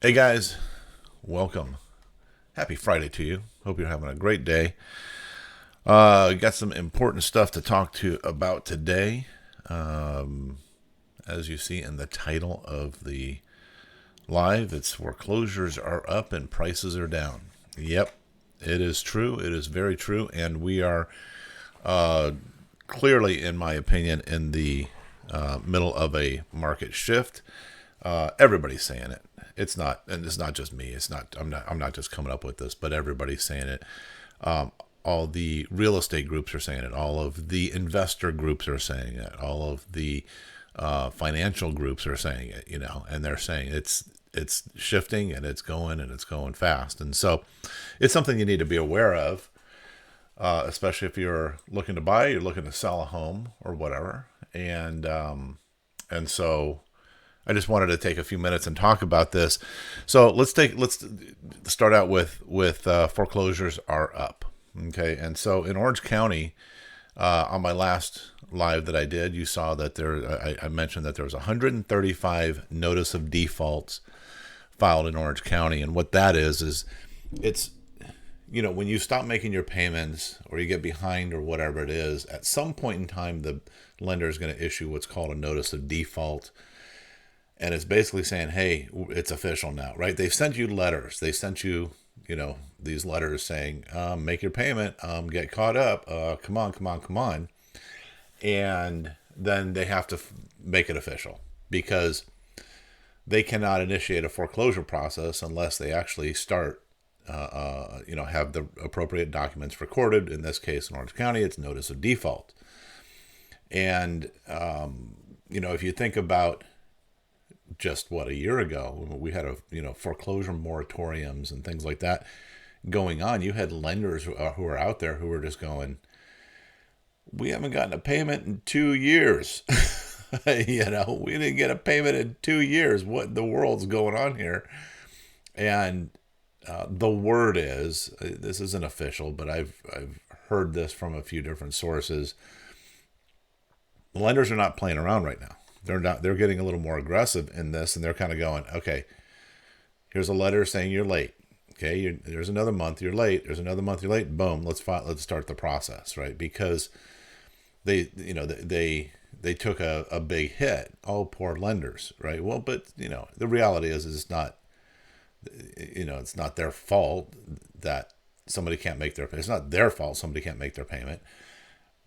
Hey guys, welcome. Happy Friday to you. Hope you're having a great day. Got some important stuff to talk to about today. Um, as you see in the title of the live, it's foreclosures are up and prices are down. Yep, it is true. It is very true, and we are clearly, in my opinion, in the middle of a market shift. Everybody's saying it. It's not, and it's not just me. It's not. I'm not just coming up with this, but everybody's saying it. All the real estate groups are saying it. All of the investor groups are saying it. All of the financial groups are saying it. And they're saying it's shifting and it's going fast. And so, it's something you need to be aware of, especially if you're looking to buy, you're looking to sell a home or whatever. And so I just wanted to take a few minutes and talk about this. So let's start out with foreclosures are up. Okay, and so in Orange County, on my last live that I did, you saw that I mentioned that there was 135 notice of defaults filed in Orange County, and what that is it's when you stop making your payments or you get behind or whatever it is, at some point in time the lender is going to issue what's called a notice of default. And it's basically saying, hey, it's official now, right? They've sent you letters. They sent you, these letters saying, make your payment, get caught up, come on. And then they have to make it official because they cannot initiate a foreclosure process unless they actually start, have the appropriate documents recorded. In this case, in Orange County, it's notice of default. And, if you think about just a year ago, we had foreclosure moratoriums and things like that going on. You had lenders who are out there who were just going, we haven't gotten a payment in 2 years. We didn't get a payment in 2 years. What in the world's going on here? And the word is, this isn't official, but I've heard this from a few different sources. The lenders are not playing around right now. They're getting a little more aggressive in this, and they're kind of going, okay, here's a letter saying you're late. Okay, there's another month you're late. There's another month you're late. Boom, let's start the process, right? Because they took a big hit. Oh, poor lenders, right? Well, but the reality is it's not, it's not their fault that somebody can't make their payment. It's not their fault somebody can't make their payment.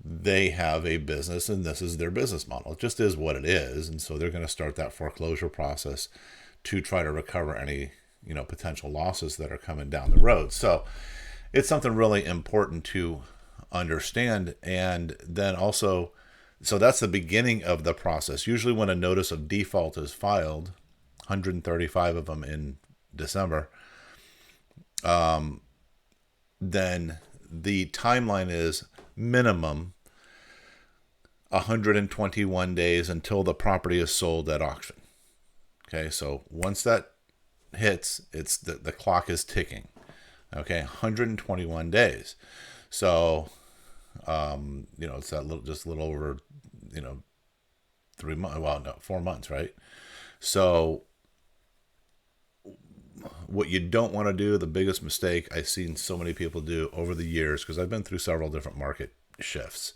They have a business and this is their business model. It just is what it is. And so they're going to start that foreclosure process to try to recover any, potential losses that are coming down the road. So it's something really important to understand. And then also, so that's the beginning of the process. Usually when a notice of default is filed, 135 of them in December, then the timeline is minimum 121 days until the property is sold at auction. Okay, so once that hits, it's the clock is ticking. Okay, 121 days. So, it's that just a little over, 3 months. Well, no, 4 months, right? So, what you don't want to do, the biggest mistake I've seen so many people do over the years, because I've been through several different market shifts.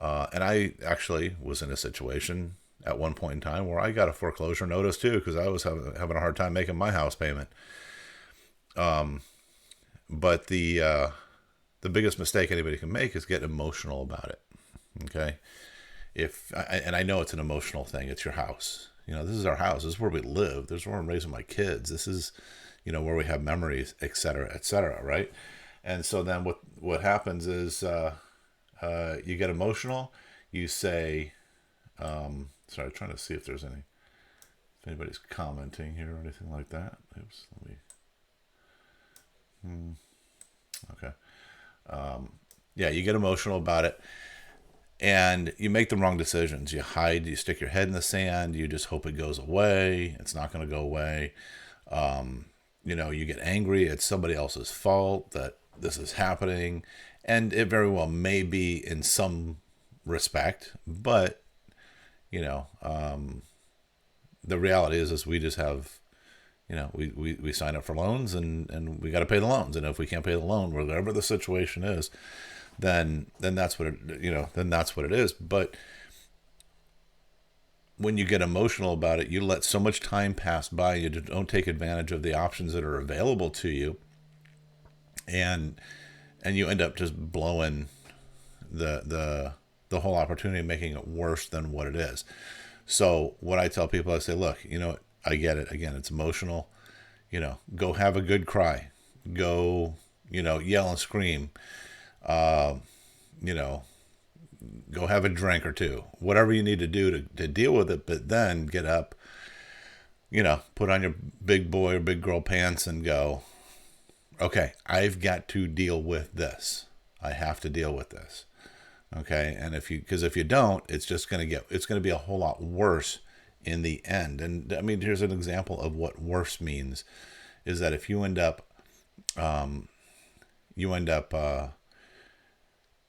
And I actually was in a situation at one point in time where I got a foreclosure notice too, because I was having a hard time making my house payment. But the biggest mistake anybody can make is get emotional about it. Okay. And I know it's an emotional thing. It's your house. This is our house. This is where we live. This is where I'm raising my kids. This is, where we have memories, et cetera, right? And so then what happens is you get emotional. You say, sorry, I'm trying to see if anybody's commenting here or anything like that. Oops, okay. Yeah, you get emotional about it. And you make the wrong decisions. You hide, you stick your head in the sand, you just hope it goes away. It's not going to go away. You get angry. It's somebody else's fault that this is happening. And it very well may be in some respect, but, the reality is we just have, we sign up for loans, and we got to pay the loans. And if we can't pay the loan, whatever the situation is, then that's what then that's what it is. But when you get emotional about it, you let so much time pass by, you don't take advantage of the options that are available to you, and you end up just blowing the whole opportunity, making it worse than what it is. So what I tell people, I say, look, I get it. Again, it's emotional. Go have a good cry. Go, yell and scream. Go have a drink or two. Whatever you need to do to deal with it, but then get up, put on your big boy or big girl pants and go, okay, I've got to deal with this. I have to deal with this. Okay. And if you don't, it's going to be a whole lot worse in the end. And I mean, here's an example of what worse means, is that if you end up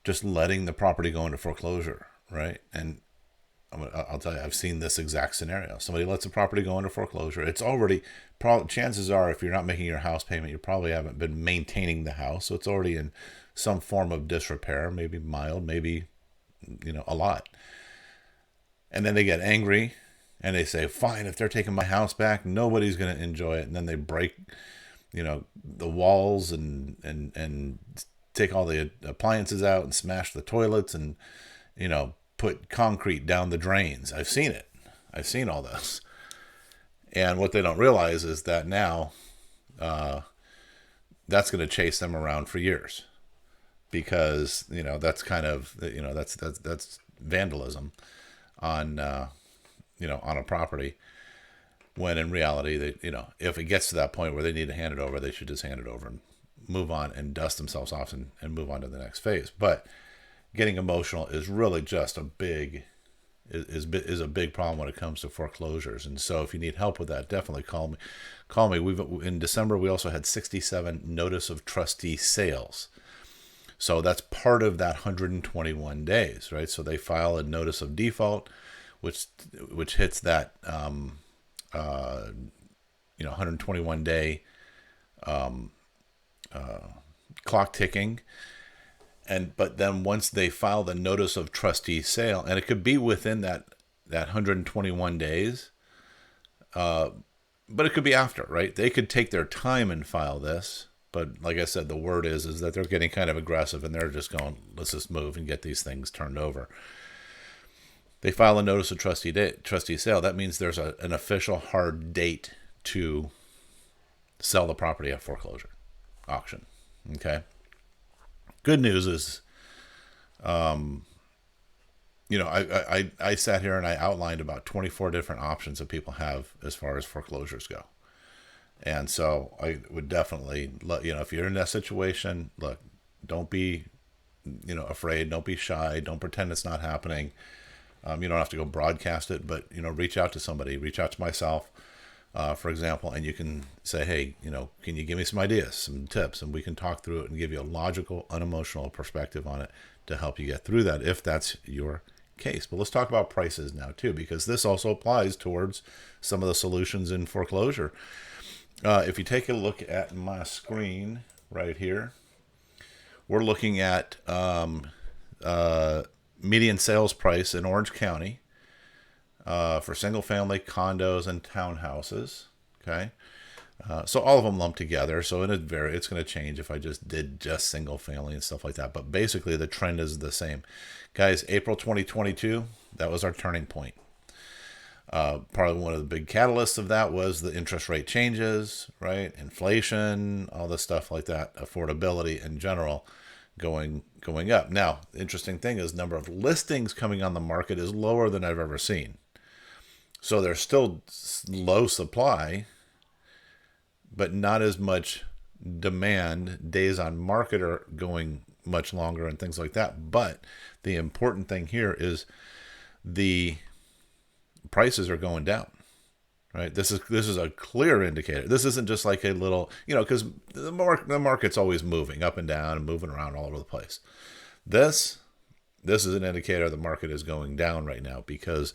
just letting the property go into foreclosure, right? And I'll tell you, I've seen this exact scenario. Somebody lets the property go into foreclosure. It's already, chances are, if you're not making your house payment, you probably haven't been maintaining the house. So it's already in some form of disrepair, maybe mild, maybe, a lot. And then they get angry and they say, fine, if they're taking my house back, nobody's going to enjoy it. And then they break, the walls and take all the appliances out and smash the toilets and, put concrete down the drains. I've seen it. I've seen all this. And what they don't realize is that now that's going to chase them around for years, because, that's kind of, that's vandalism on, on a property, when in reality, if it gets to that point where they need to hand it over, they should just hand it over and move on and dust themselves off and move on to the next phase. But getting emotional is really just a big problem when it comes to foreclosures. And so if you need help with that, definitely call me. In December, we also had 67 notice of trustee sales. So that's part of that 121 days, right? So they file a notice of default, which hits that 121 day clock ticking. But then once they file the notice of trustee sale, and it could be within that 121 days, but it could be after, right? They could take their time and file this. But like I said, the word is that they're getting kind of aggressive, and they're just going, let's just move and get these things turned over. They file a notice of trustee sale. That means there's an official hard date to sell the property at foreclosure auction. Okay. Good news is, I sat here and I outlined about 24 different options that people have as far as foreclosures go. And so I would definitely if you're in that situation, look, don't be, afraid. Don't be shy. Don't pretend it's not happening. You don't have to go broadcast it, but, reach out to somebody, reach out to myself, for example, and you can say, hey, can you give me some ideas, some tips, and we can talk through it and give you a logical, unemotional perspective on it to help you get through that, if that's your case. But let's talk about prices now too, because this also applies towards some of the solutions in foreclosure. If you take a look at my screen right here, we're looking at median sales price in Orange County for single-family condos and townhouses. Okay, so all of them lumped together. So it's going to change if I just did just single-family and stuff like that. But basically, the trend is the same, guys. April 2022, that was our turning point. Probably one of the big catalysts of that was the interest rate changes, right? Inflation, all the stuff like that, affordability in general going up. Now, the interesting thing is number of listings coming on the market is lower than I've ever seen. So there's still low supply, but not as much demand. Days on market are going much longer and things like that. But the important thing here is the prices are going down, right? This is a clear indicator. This isn't just like a little, because the market's always moving up and down and moving around all over the place. This is an indicator the market is going down right now, because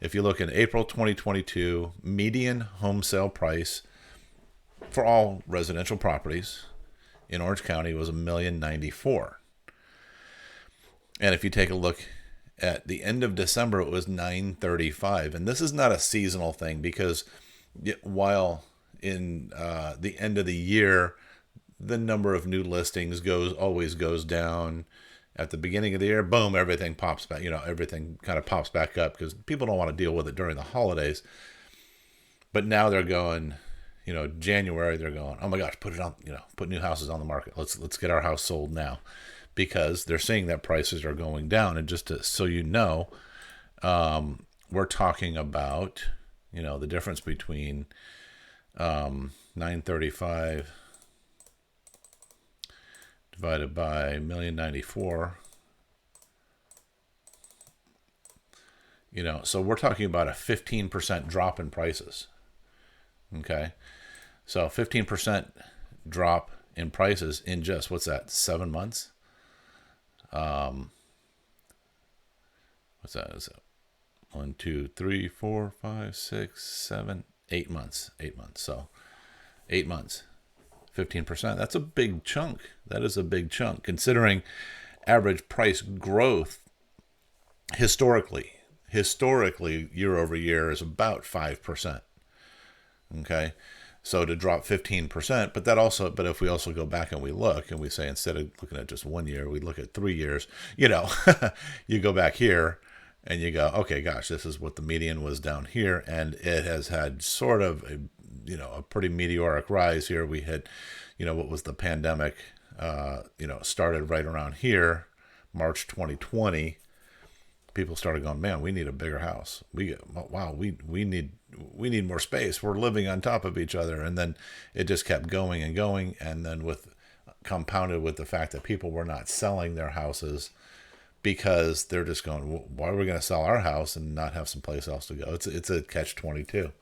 if you look in April 2022, median home sale price for all residential properties in Orange County was $1,094,000. And if you take a look at the end of December, it was $935,000. And this is not a seasonal thing, because while in the end of the year, the number of new listings always goes down. At the beginning of the year, boom, everything pops back. Everything kind of pops back up because people don't want to deal with it during the holidays. But now they're going, January, they're going, oh my gosh, put it on, put new houses on the market. Let's get our house sold now, because they're seeing that prices are going down. And just so you know, we're talking about, the difference between 935 divided by $1,094,000. So we're talking about a 15% drop in prices. Okay. So 15% drop in prices in just, what's that, 7 months? What's that? Is it 1, 2, 3, 4, 5, 6, 7, 8 months? 8 months. So 8 months. 15%. That's a big chunk. That is a big chunk, considering average price growth historically year over year is about 5%. Okay. So to drop 15%, but if we also go back and we look and we say, instead of looking at just 1 year, we look at 3 years, you go back here and you go, okay, gosh, this is what the median was down here. And it has had sort of a pretty meteoric rise here. We had, what was the pandemic, started right around here, March 2020. People started going, man, we need a bigger house. We need more space. We're living on top of each other. And then it just kept going and going. And then compounded with the fact that people were not selling their houses, because they're just going, why are we going to sell our house and not have some place else to go? It's a catch-22.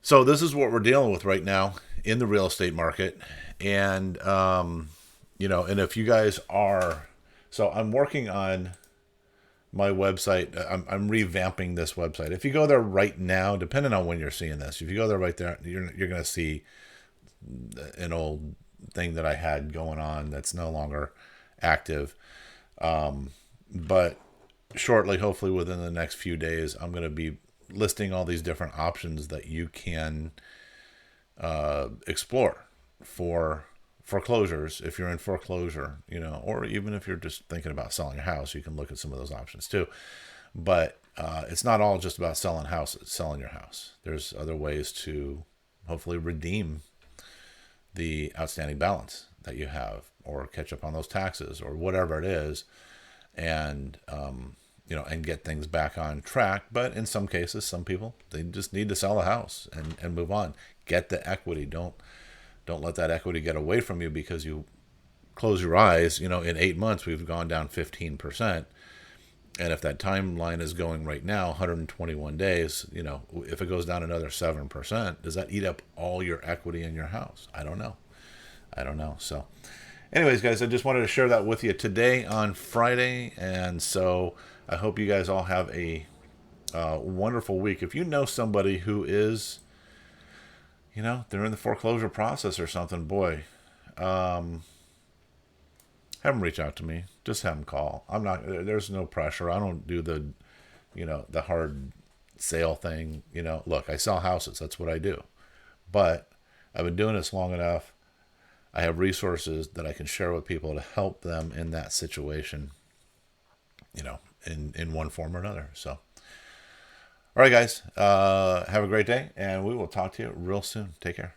So this is what we're dealing with right now in the real estate market. And, and if you guys are, so I'm working on my website. I'm revamping this website. If you go there right now, depending on when you're seeing this, if you go there right there, you're going to see an old thing that I had going on that's no longer active. But shortly, hopefully within the next few days, I'm going to be listing all these different options that you can explore for foreclosures. If you're in foreclosure, or even if you're just thinking about selling a house, you can look at some of those options too. But it's not all just about selling your house. There's other ways to hopefully redeem the outstanding balance that you have, or catch up on those taxes, or whatever it is, and and get things back on track. But in some cases, some people, they just need to sell a house and move on. Get the equity. Don't let that equity get away from you because you close your eyes. In 8 months, we've gone down 15%. And if that timeline is going right now, 121 days, if it goes down another 7%, does that eat up all your equity in your house? I don't know. So anyways, guys, I just wanted to share that with you today on Friday. And so I hope you guys all have a wonderful week. If you know somebody who is, they're in the foreclosure process or something, boy, have them reach out to me. Just have them call. There's no pressure. I don't do the hard sale thing. Look, I sell houses. That's what I do. But I've been doing this long enough. I have resources that I can share with people to help them in that situation, in one form or another. So, all right, guys, have a great day, and we will talk to you real soon. Take care.